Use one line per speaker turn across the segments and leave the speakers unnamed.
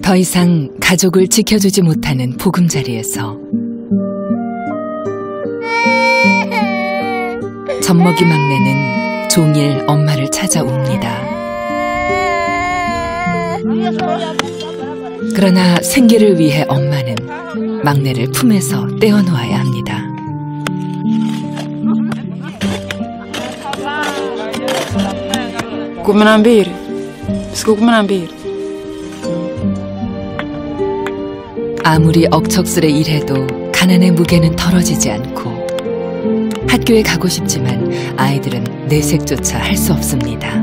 더 이상 가족을 지켜주지 못하는 보금자리에서 젖먹이 막내는 종일 엄마를 찾아옵니다. 그러나 생계를 위해 엄마는 막내를 품에서 떼어놓아야 합니다. 아무리 억척스레 일해도 가난의 무게는 덜어지지 않고 학교에 가고 싶지만 아이들은 내색조차 할 수 없습니다.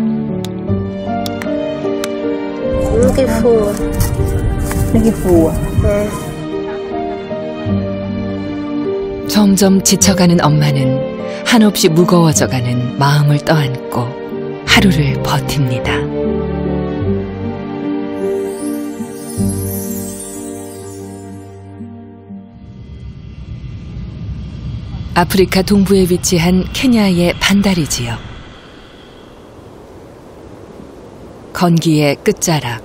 점점 지쳐가는 엄마는 한없이 무거워져가는 마음을 떠안고 하루를 버팁니다. 아프리카 동부에 위치한 케냐의 반다리 지역. 건기의 끝자락,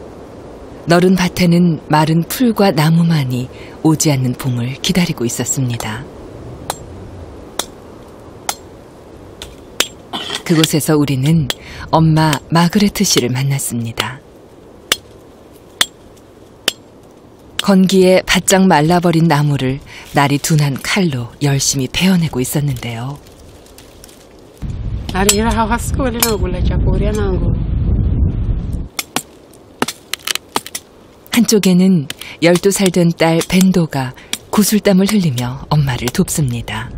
너른 밭에는 마른 풀과 나무만이 오지 않는 봄을 기다리고 있었습니다. 그곳에서 우리는 엄마 마그레트 씨를 만났습니다. 건기에 바짝 말라버린 나무를 날이 둔한 칼로 열심히 베어내고 있었는데요. 한쪽에는 12살 된 딸 벤도가 구슬땀을 흘리며 엄마를 돕습니다.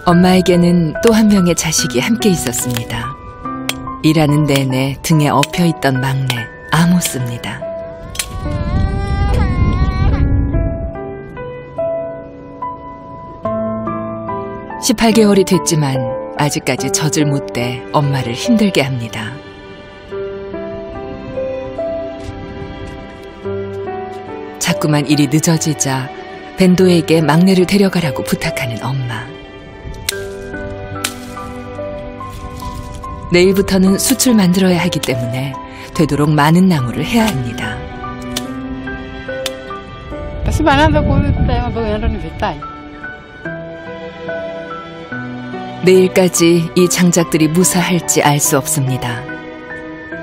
엄마에게는 또 한 명의 자식이 함께 있었습니다. 일하는 내내 등에 엎여있던 막내 아모스입니다. (18개월이) 됐지만 아직까지 젖을 못 대 엄마를 힘들게 합니다. 자꾸만 일이 늦어지자 벤도에게 막내를 데려가라고 부탁하는 엄마. 내일부터는 숯을 만들어야 하기 때문에 되도록 많은 나무를 해야 합니다. 내일까지 이 장작들이 무사할지 알 수 없습니다.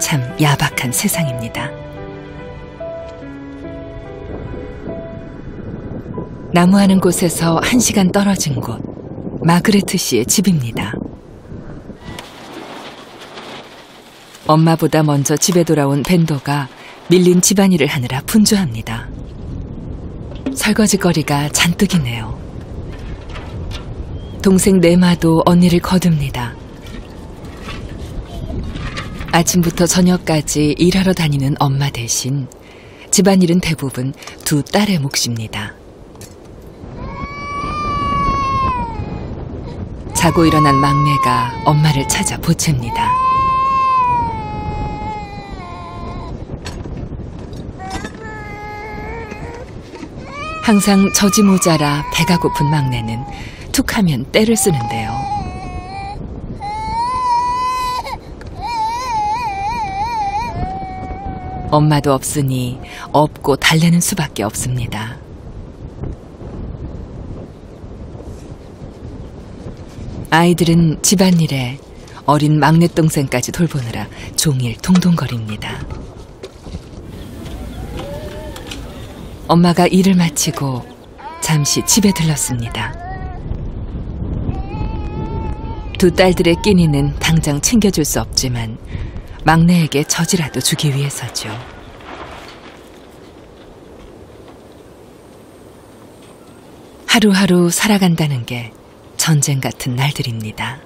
참 야박한 세상입니다. 나무하는 곳에서 1시간 떨어진 곳, 마그레트 씨의 집입니다. 엄마보다 먼저 집에 돌아온 벤도가 밀린 집안일을 하느라 분주합니다. 설거지거리가 잔뜩이네요. 동생 네마도 언니를 거둡니다. 아침부터 저녁까지 일하러 다니는 엄마 대신 집안일은 대부분 두 딸의 몫입니다. 자고 일어난 막내가 엄마를 찾아 보챕니다. 항상 젖이 모자라 배가 고픈 막내는 툭하면 떼를 쓰는데요. 엄마도 없으니 업고 달래는 수밖에 없습니다. 아이들은 집안일에 어린 막내 동생까지 돌보느라 종일 동동거립니다. 엄마가 일을 마치고 잠시 집에 들렀습니다. 두 딸들의 끼니는 당장 챙겨줄 수 없지만 막내에게 젖이라도 주기 위해서죠. 하루하루 살아간다는 게 전쟁 같은 날들입니다.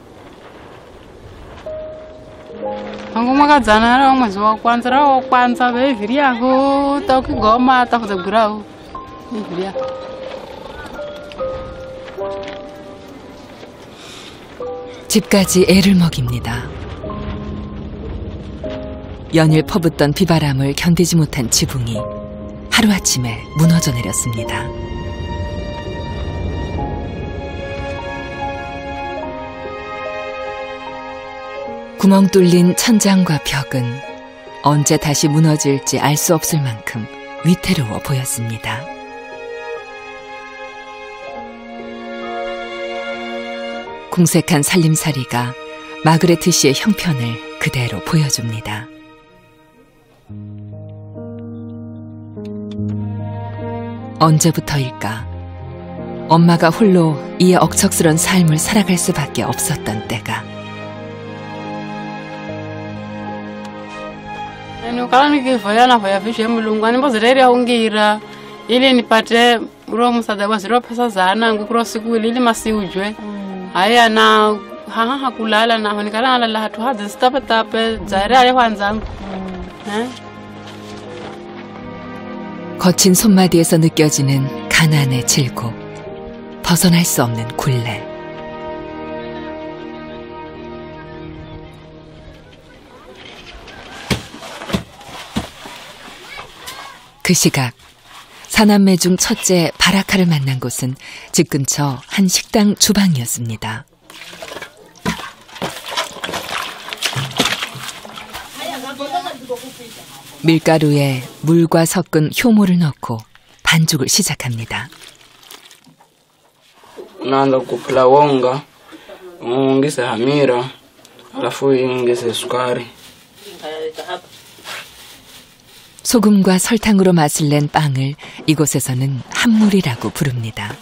집까지 애를 먹입니다. 연일 퍼붓던 비바람을 견디지 못한 지붕이 하루아침에 무너져 내렸습니다. 구멍 뚫린 천장과 벽은 언제 다시 무너질지 알 수 없을 만큼 위태로워 보였습니다. 궁색한 살림살이가 마그레트 씨의 형편을 그대로 보여줍니다. 언제부터일까 엄마가 홀로 이 억척스런 삶을 살아갈 수밖에 없었던 때가.
Kala nikivoya navoya vishe mulungu animbozereri aungira ili nipate uro musada waziro pesa zana ngukuro siku ili masiujwe haya na haha kulala na honikala nalala hatu hadzi stapetape dzare ayo hanzangu.
거친 손마디에서 느껴지는 가난의 질곡, 벗어날 수 없는 굴레. 그 시각 사남매 중 첫째 바라카를 만난 곳은 집 근처 한 식당 주방이었습니다. 밀가루에 물과 섞은 효모를 넣고 반죽을 시작합니다.
Naanza kupula wonga, uongeze hamira, alafu uongeze sukari.
소금과 설탕으로 맛을 낸 빵을 이곳에서는 한물이라고 부릅니다.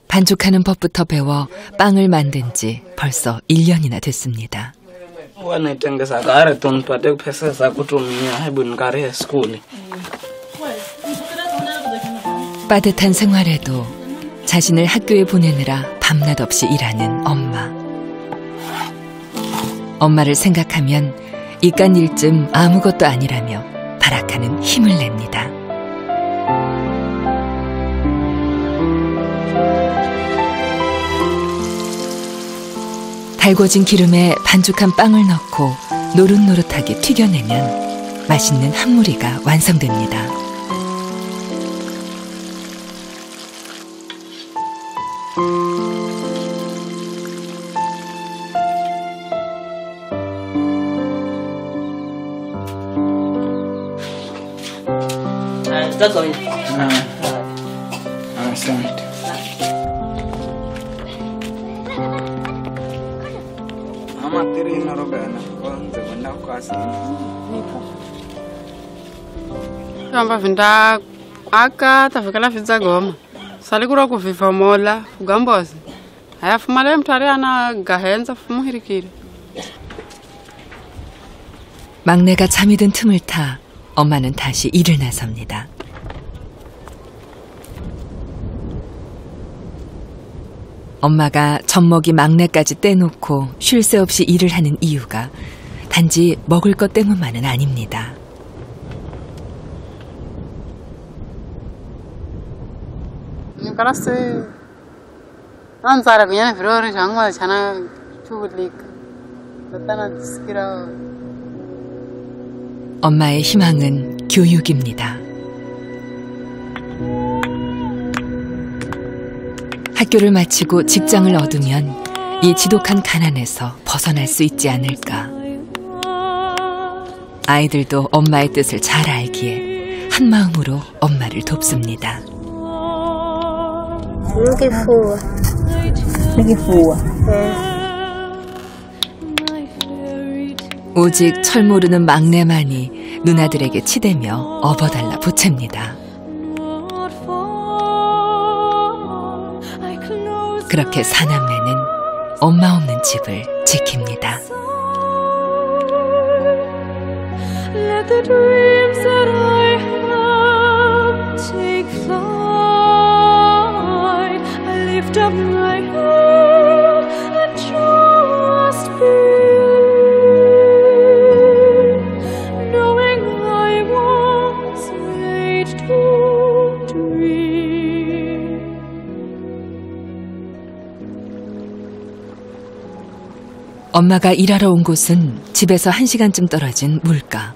반죽하는 법부터 배워 빵을 만든 지 벌써 1년이나 됐습니다. 빠듯한 생활에도 자신을 학교에 보내느라 밤낮 없이 일하는 엄마. 엄마를 생각하면 이깟 일쯤 아무것도 아니라며 바라카는 힘을 냅니다. 달궈진 기름에 반죽한 빵을 넣고 노릇노릇하게 튀겨내면 맛있는 한무리가 완성됩니다.
Shamba vinda aka tafikala fidza goma sali kura kuviva mola ugambozi haya fumale mtari ana gahenza fumuhirikire.
막내가 잠이 든 틈을 타 엄마는 다시 일을 나섭니다. 엄마가 젖먹이 막내까지 떼놓고 쉴 새 없이 일을 하는 이유가 단지 먹을 것 때문만은 아닙니다.
Nikalase anzara biena virori jangwa chana chubulik tatana diskira.
엄마의 희망은 교육입니다. 학교를 마치고 직장을 얻으면 이 지독한 가난에서 벗어날 수 있지 않을까. 아이들도 엄마의 뜻을 잘 알기에 한 마음으로 엄마를 돕습니다. 오직 철 모르는 막내만이 누나들에게 치대며 업어달라 보챕니다. 그렇게 사남매는 엄마 없는 집을 지킵니다. Let the dreams that I have take flight. I lift up my head and trust you, knowing I was made to dream. 엄마가 일하러 온 곳은 집에서 1시간쯤 떨어진 물가.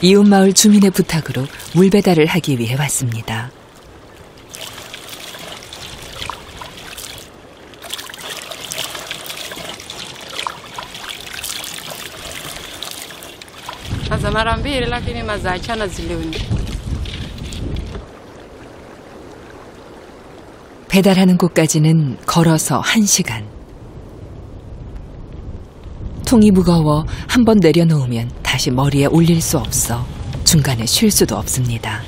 이웃마을 주민의 부탁으로 물 배달을 하기 위해 왔습니다. 배달하는 곳까지는 걸어서 1시간. 통이 무거워 한번 내려놓으면 다시 머리에 올릴 수 없어 중간에 쉴 수도 없습니다.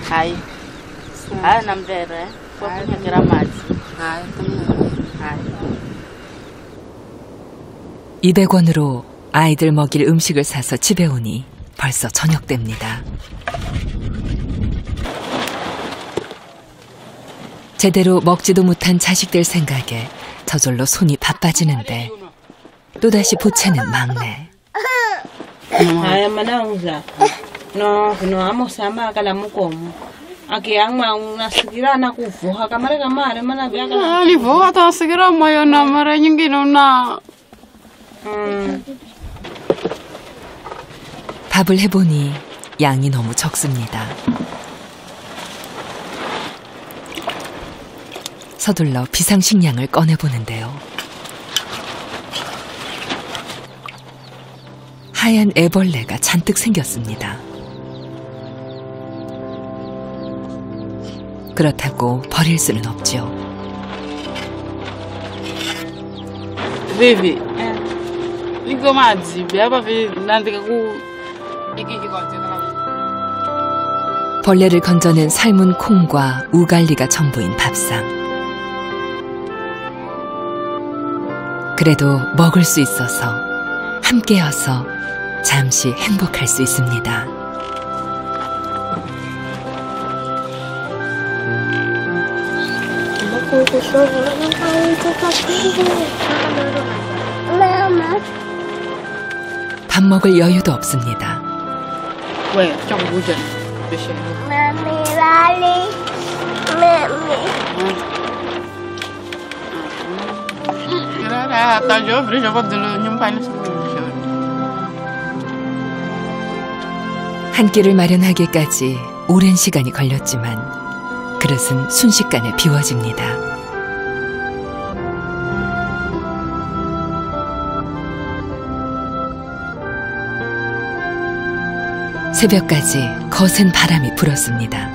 Hai. Hai namdere. Kau punya keramat. Hai, Hai.
200원으로 아이들 먹일 음식을 사서 집에 오니 벌써 저녁 됩니다. 제대로 먹지도 못한 자식들 생각에 저절로 손이 바빠지는데 또다시 보채는 막내.
Hai manauza. No amo sama kala mukomo. Aki ang nasigira na kufuha kamare mana biaga.
Ali voa ta sigira moyo na mara nyingi na.
밥을 해보니 양이 너무 적습니다. 서둘러 비상식량을 꺼내보는데요. 하얀 애벌레가 잔뜩 생겼습니다. 그렇다고 버릴 수는 없죠.
Vivi, 이거 맞지? 비아바비 나한테 그 이게
벌레를 건져낸 삶은 콩과 우갈리가 전부인 밥상. 그래도 먹을 수 있어서 함께여서 잠시 행복할 수 있습니다. 밥 먹을 여유도 없습니다.
왜? 좀 무전.
Mami, Lali, Mami.
Kira tá jovem, já vou dizer nenhum pai nesse
한 끼를 마련하기까지 오랜 시간이 걸렸지만 그릇은 순식간에 비워집니다. 새벽까지 거센 바람이 불었습니다.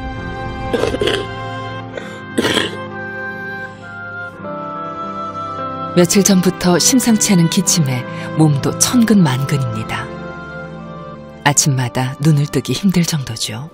며칠 전부터 심상치 않은 기침에 몸도 천근만근입니다. 아침마다 눈을 뜨기 힘들 정도죠.